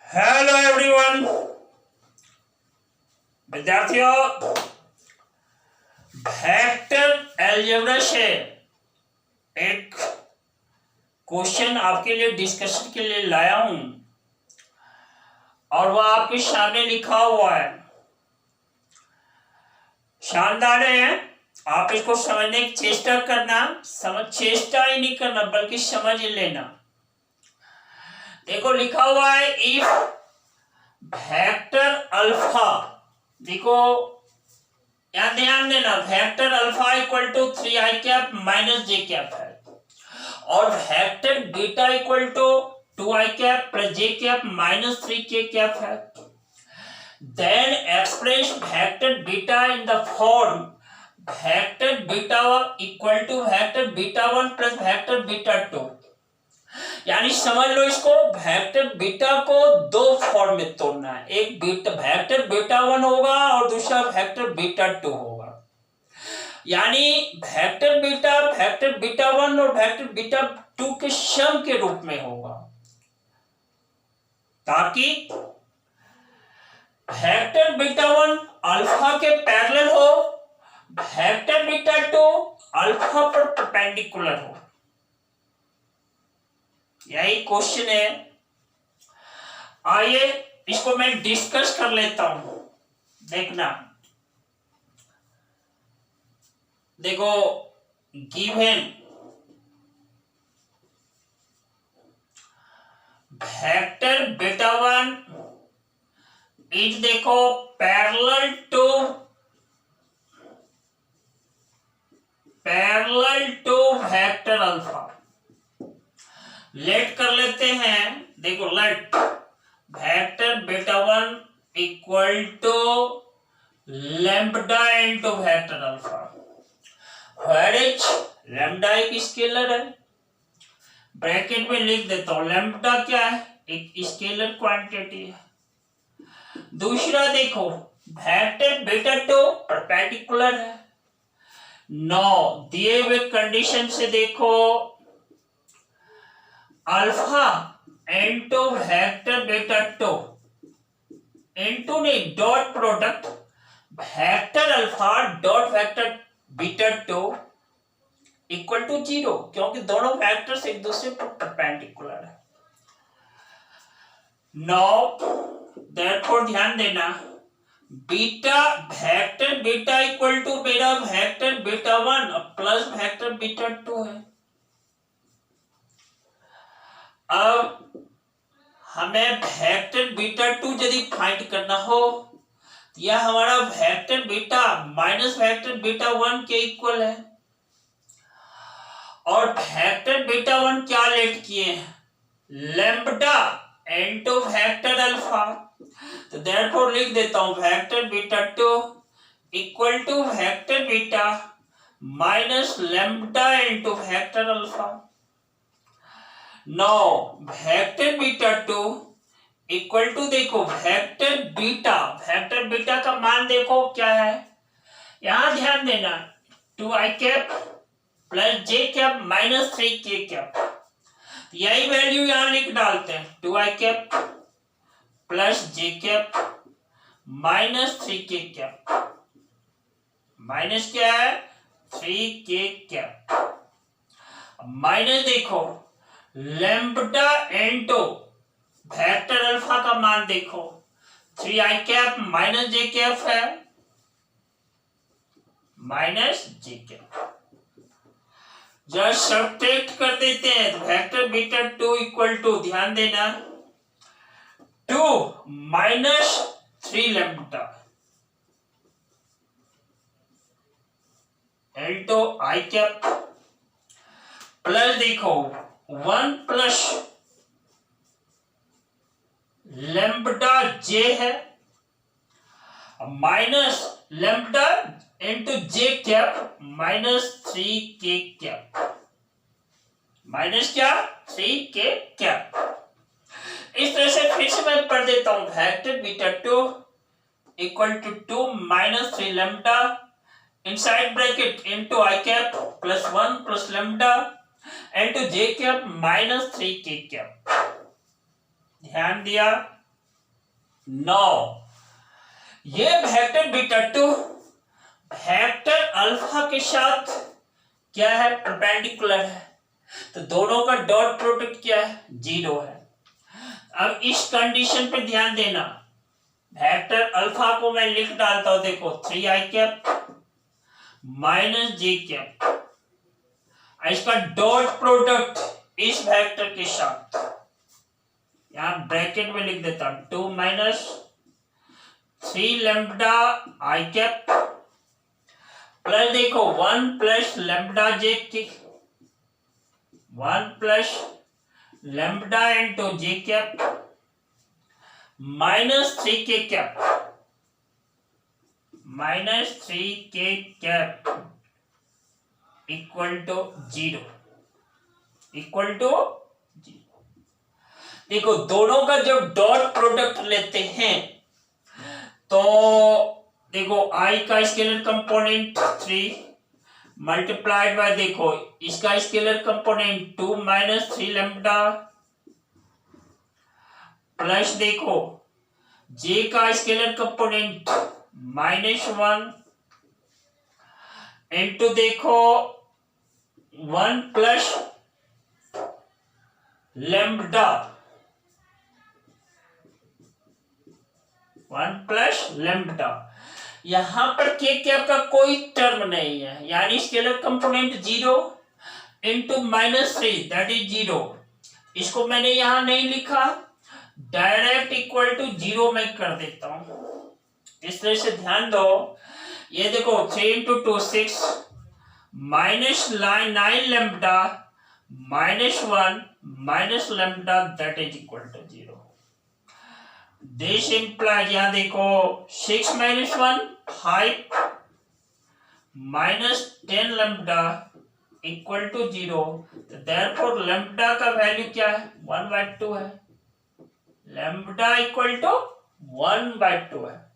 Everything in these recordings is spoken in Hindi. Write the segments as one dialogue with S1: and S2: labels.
S1: Hello everyone. विद्यार्थियों, वेक्टर अलजेब्रा से एक क्वेश्चन आपके लिए डिस्कशन के लिए लाया हूं और वह आपके सामने लिखा हुआ है। शानदार है। आप इसको समझने की चेष्टा करना, चेष्टा ही नहीं करना बल्कि समझ लेना। देखो लिखा हुआ है इफ वेक्टर अल्फा, देखो यहां ध्यान देना, vector alpha equal to 3i cap minus J cap है और vector beta equal to 2i cap plus J cap minus 3k cap है। Then express vector beta in the form vector beta equal to vector beta 1 plus vector beta 2। यानी समझ लो इसको, वेक्टर बीटा को दो फॉर्म में तोड़ना है। एक बीटा वेक्टर बीटा 1 होगा और दूसरा वेक्टर बीटा 2 होगा। यानी वेक्टर बीटा 1 और वेक्टर बीटा 2 के सम के रूप में होगा, ताकि वेक्टर बीटा 1 अल्फा के पैरेलल हो, वेक्टर बीटा 2 अल्फा पर परपेंडिकुलर हो। यही क्वेश्चन है। आइए इसको मैं डिस्कस कर लेता हूं। देखना, देखो गिवन वेक्टर बीटा 1 इज देखो parallel to vector alpha. Let कर लेते हैं। देखो let vector beta 1 equal to lambda into vector alpha, where is lambda एक स्केलर है। ब्रैकेट में लिख देता हूं, लैम्ब्डा क्या है? एक स्केलर क्वांटिटी है। दूसरा देखो वेक्टर बीटा 2 परपेंडिकुलर है। नौ दिए हुए कंडीशन से देखो alpha into vector beta 2 into नहीं dot product vector alpha dot vector beta 2 equal to 0, क्योंकि दोनों वेक्टर्स एक दूसरे पर परपेंडिकुलर है। नाउ देयरफॉर ध्यान देना, beta vector beta equal to मेरा vector beta 1 plus vector beta 2 है। अब हमें वेक्टर बीटा 2 यदि फाइंड करना हो, यह हमारा vector beta minus vector beta 1 के इक्वल है और वेक्टर बीटा 1 क्या लेट किए हैं? Lambda into vector alpha. तो देयरफॉर लिख देता हूं vector beta 2 equal to vector beta minus lambda into vector alpha. Now vector beta 2 equal to देखो वेक्टर बीटा का मान देखो क्या है। यहां ध्यान देना, 2i cap plus J cap minus 3k cap, यही वैल्यू यहां लिख डालते हैं। 2i cap plus J cap minus 3k cap, minus क्या है? 3k cap. माइनस देखो लैम्ब्डा इनटू वेक्टर अल्फा का मान देखो, 3i cap minus J cap है, माइनस जे कैप। जब सब्ट्रैक्ट कर देते हैं तो वेक्टर बीटा 2 इक्वल टू, ध्यान देना, 2 minus 3 lambda into I cap plus देखो 1 प्लस लैम्ब्डा जे है minus lambda into J cap minus 3k cap, minus क्या? 3k cap. इस तरह से फिर से मैं पढ़ देता हूं, vector beta 2 equal to 2 minus 3 lambda inside bracket into I cap plus 1 plus lambda into J cap minus 3k cap. ध्यान दिया, 9 ये वेक्टर बीटा 2 वेक्टर अल्फा के साथ क्या है, परपेंडिकुलर है, तो दोनों का डॉट प्रोडक्ट क्या है, 0 है। अब इस कंडीशन पे ध्यान देना, वेक्टर अल्फा को मैं लिख डालता हूं, देखो 3i माइनस जे कैप, इसका डॉट प्रोडक्ट इस वेक्टर के साथ, यहां ब्रैकेट में लिख देता हूं 2 minus 3 lambda I cap plus देखो 1 प्लस लैम्ब्डा जे के 1 plus lambda into J cap minus 3 K cap equal to 0 equal to 0। देखो दोनों का जब डॉट प्रोडक्ट लेते हैं तो देखो आई का स्केलर कंपोनेंट 3 मल्टीप्लाइड बाय देखो इसका scalar component 2 minus 3 lambda plus देखो जे का स्केलर कंपोनेंट -1 इंटू देखो 1 प्लस लैम्ब्डा 1 प्लस लैम्ब्डा। यहां पर के कैप का कोई टर्म नहीं है, यानी scalar component 0 into -3 that is 0। इसको मैंने यहां नहीं लिखा, डायरेक्ट इक्वल टू 0 में कर देता हूं। इस तरह से ध्यान दो, ये देखो 3 into 2 6 minus 9 lambda -1 minus lambda that is equal to 0। This implies, यहां देखो 6 minus 1 5 minus 10 lambda equal to 0। तो देयरफॉर लैम्ब्डा का वैल्यू क्या है, 1/2 है। लैम्ब्डा इक्वल टू 1/2 है।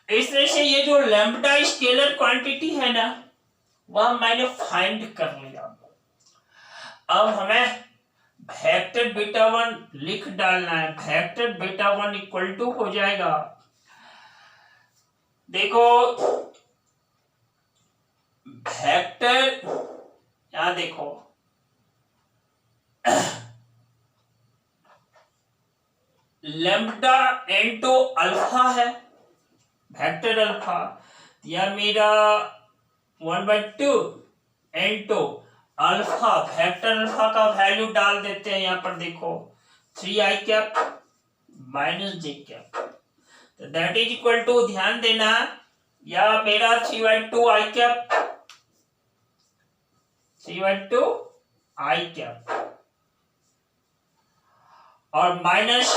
S1: इस तरह से ये जो लैम्ब्डा स्केलर क्वांटिटी है ना, वह मैंने फाइंड कर लिया। अब हमें वेक्टर बीटा 1 लिख डालना है। वेक्टर बीटा 1 इक्वल टू हो जाएगा, देखो वेक्टर, यहां देखो लैम्ब्डा इंटू अल्फा है, वेक्टर अल्फा, या मेरा 1/2 इंटू अल्फा, वेक्टर अल्फा का वैल्यू डाल देते हैं यहां पर, देखो 3i cap minus J cap, तो दैट इज इक्वल टू, ध्यान देना, या मेरा 3/2 i कैप 3/2 i कैप और माइनस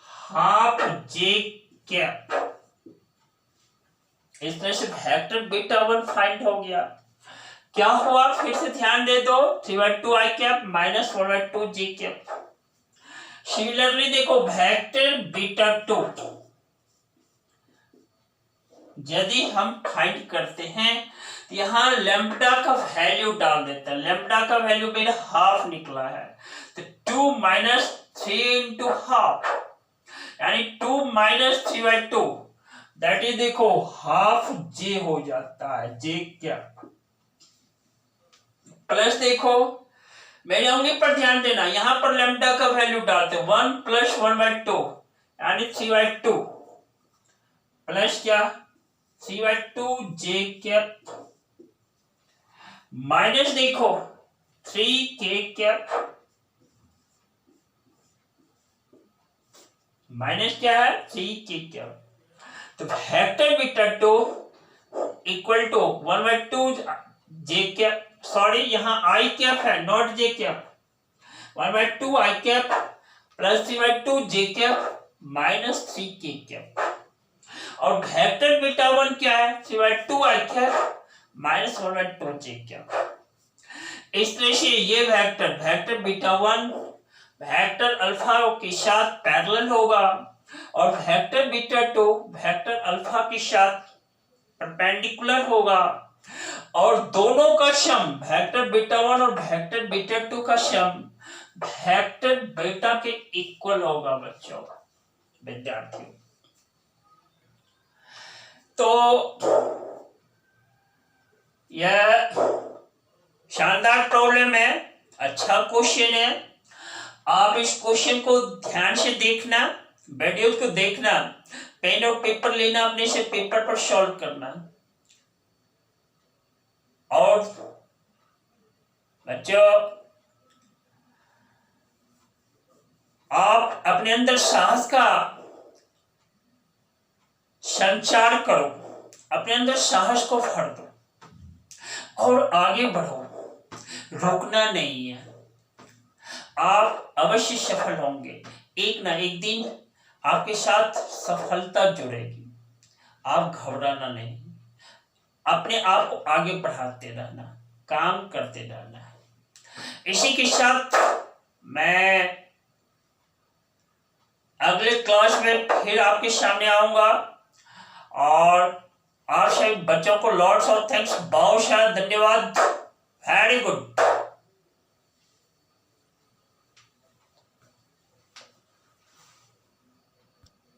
S1: हाफ जे कैप। इस तरह से वेक्टर बीटा 1 फाइंड हो गया। क्या हुआ, फिर से ध्यान दे दो, 3/2 i cap minus 4/2 J cap. Similarly देखो वेक्टर बीटा 2 यदि हम फाइंड करते हैं तो यहां लैम्ब्डा का वैल्यू डाल देते हैं। लैम्ब्डा का वैल्यू मेरा हाफ निकला है, तो 2 माइनस 3 इंटू हाफ, यानी 2 माइनस 3/2 दैट इज देखो हाफ जे हो जाता है, जे क्या प्लस देखो मेरी उंगली पर ध्यान देना, यहां पर लैम्ब्डा का वैल्यू डालते हैं 1 प्लस 1/2 यानी 3/2 प्लस क्या 3/2 जे कैप माइनस देखो 3 के कैप माइनस क्या है 3 के कैप। तो vector beta 2 equal to 1/2 J cap, sorry यहां आई कैप है not J cap, 1/2 I cap plus 3/2 J cap minus 3 K cap. और वेक्टर बीटा 1 क्या है 3/2 आई कैप माइनस 1/2 जे कैप। इस तरह से ये वेक्टर बीटा 1 वेक्टर अल्फा के साथ पैरेलल होगा और वेक्टर बीटा 2 वेक्टर अल्फा के साथ परपेंडिकुलर होगा, और दोनों का सम वेक्टर बीटा 1 और वेक्टर बीटा 2 का सम वेक्टर बीटा के इक्वल होगा बच्चों। विद्यार्थियों। तो यह शानदार प्रॉब्लम है, अच्छा क्वेश्चन है। आप इस क्वेश्चन को ध्यान से देखना, वीडियो को देखना, पेन और पेपर लेना, अपने से पेपर पर सॉल्व करना। और बच्चों, आप अपने अंदर साहस का संचार करो, अपने अंदर साहस को भर दो और आगे बढ़ो, रुकना नहीं है। आप अवश्य सफल होंगे, एक ना एक दिन आपके साथ सफलता जुड़ेगी। आप घबराना नहीं, अपने आप को आगे बढ़ाते रहना, काम करते रहना है। इसी के साथ मैं अगले क्लास में फिर आपके सामने आऊंगा और आप सभी बच्चों को लॉट्स ऑफ थैंक्स, बहुत सारा धन्यवाद। Very good.